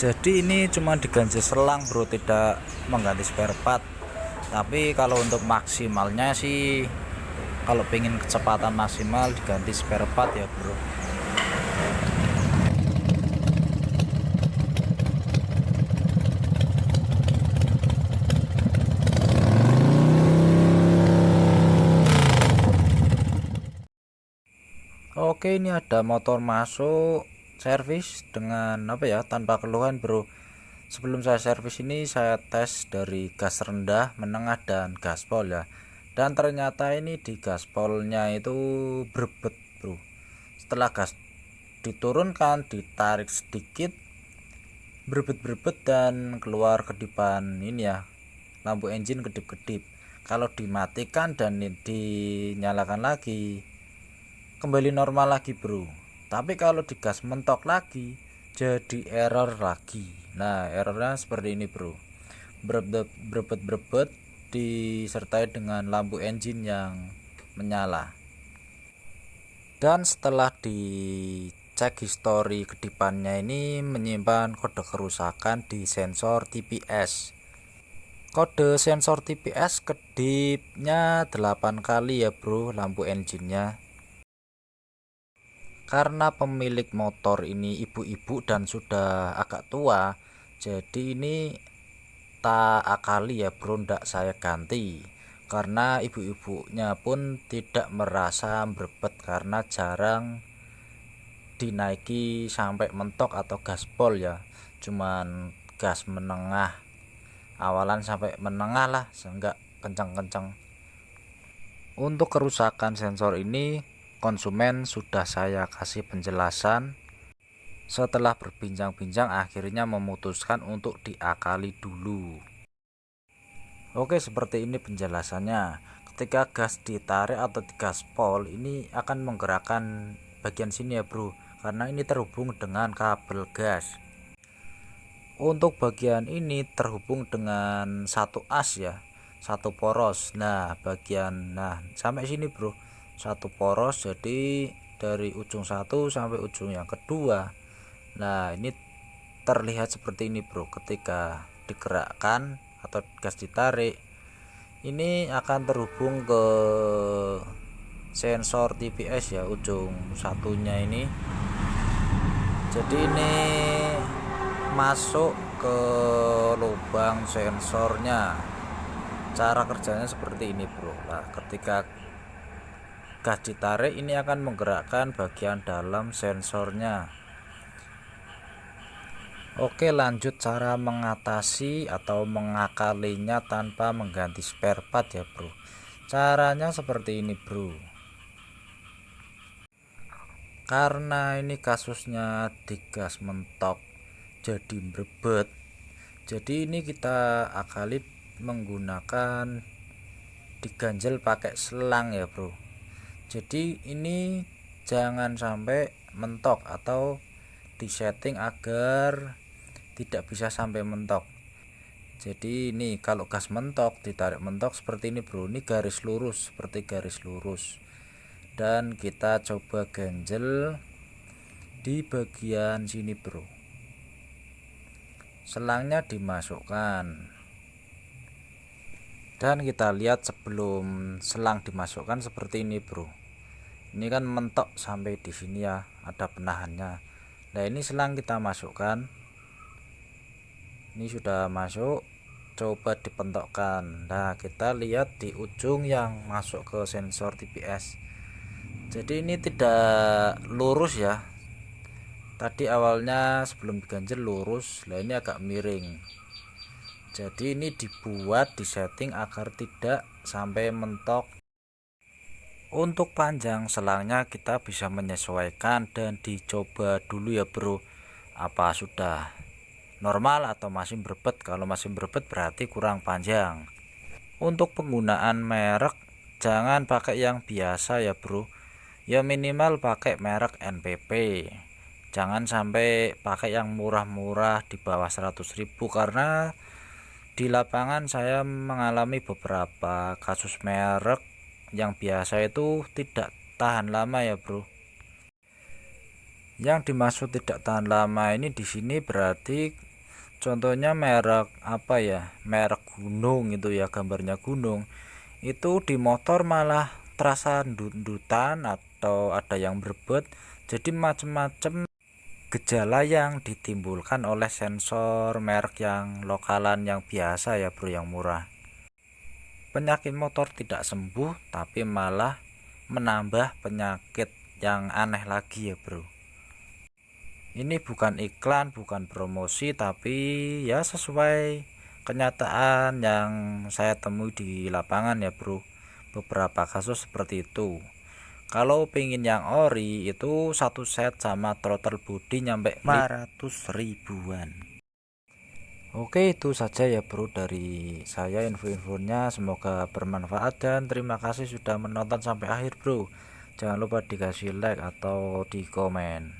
Jadi ini cuma diganti selang bro, tidak mengganti spare part. Tapi kalau untuk maksimalnya sih, kalau pengen kecepatan maksimal diganti spare part ya bro. Oke, ini ada motor masuk servis dengan apa ya, tanpa keluhan bro. Sebelum saya servis ini saya tes dari gas rendah, menengah, dan gaspol ya. Dan ternyata ini di gaspolnya itu berbet bro. Setelah gas diturunkan, ditarik sedikit, berbet-berbet dan keluar kedipan ini ya, lampu engine kedip-kedip. Kalau dimatikan dan dinyalakan lagi, kembali normal lagi bro. Tapi kalau digas mentok lagi, jadi error lagi. Nah, errornya seperti ini bro, berebet disertai dengan lampu engine yang menyala. Dan setelah dicek histori kedipannya, ini menyimpan kode kerusakan di sensor TPS. Kode sensor TPS kedipnya 8 kali ya bro, lampu engine-nya. Karena pemilik motor ini ibu-ibu dan sudah agak tua, jadi ini tak akali ya bro, ndak saya ganti. Karena ibu-ibunya pun tidak merasa berbet karena jarang dinaiki sampai mentok atau gaspol ya, cuman gas menengah, awalan sampai menengah lah, enggak kencang-kencang. Untuk kerusakan sensor ini konsumen sudah saya kasih penjelasan. Setelah berbincang-bincang akhirnya memutuskan untuk diakali dulu. Oke, seperti ini penjelasannya. Ketika gas ditarik atau digaspol, ini akan menggerakkan bagian sini ya bro, karena ini terhubung dengan kabel gas. Untuk bagian ini terhubung dengan satu as ya, satu poros. Nah sampai sini bro, satu poros, jadi dari ujung satu sampai ujung yang kedua. Nah ini terlihat seperti ini bro, ketika digerakkan atau gas ditarik, ini akan terhubung ke sensor TPS ya, ujung satunya ini. Jadi ini masuk ke lubang sensornya. Cara kerjanya seperti ini bro. Nah, ketika gas ditarik, ini akan menggerakkan bagian dalam sensornya. Oke, lanjut cara mengatasi atau mengakalinya tanpa mengganti spare part ya bro. Caranya seperti ini bro. Karena ini kasusnya digas mentok jadi berbet, jadi ini kita akali menggunakan diganjel pakai selang ya bro. Jadi ini jangan sampai mentok atau disetting agar tidak bisa sampai mentok. Jadi ini kalau gas mentok, ditarik mentok seperti ini bro, ini garis lurus, seperti garis lurus. Dan kita coba ganjel di bagian sini bro, selangnya dimasukkan, dan kita lihat sebelum selang dimasukkan seperti ini bro. Ini kan mentok sampai di sini ya, ada penahannya. Nah ini selang kita masukkan, ini sudah masuk, coba dipentokkan. Nah kita lihat di ujung yang masuk ke sensor TPS, jadi ini tidak lurus ya. Tadi awalnya sebelum diganjel lurus, lah ini agak miring. Jadi ini dibuat, disetting agar tidak sampai mentok. Untuk panjang selangnya kita bisa menyesuaikan dan dicoba dulu ya bro, apa sudah normal atau masih berbet. Kalau masih berbet berarti kurang panjang. Untuk penggunaan merek, jangan pakai yang biasa ya bro, ya minimal pakai merek NPP. Jangan sampai pakai yang murah-murah di bawah 100.000, karena di lapangan saya mengalami beberapa kasus merek yang biasa itu tidak tahan lama ya bro. Yang dimaksud tidak tahan lama ini di sini berarti Contohnya merek apa ya, merek gunung itu ya, gambarnya gunung itu di motor malah terasa dundutan atau ada yang berbet. Jadi macam-macam gejala yang ditimbulkan oleh sensor merek yang lokalan yang biasa ya bro, yang murah. Penyakit motor tidak sembuh tapi malah menambah penyakit yang aneh lagi ya bro. Ini bukan iklan, bukan promosi, tapi ya sesuai kenyataan yang saya temui di lapangan ya bro. Beberapa kasus seperti itu. Kalau pengen yang ori itu satu set sama throttle body nyampe 500 ribuan. Oke, itu saja ya bro dari saya info-infonya, semoga bermanfaat dan terima kasih sudah menonton sampai akhir bro. Jangan lupa dikasih like atau di komen.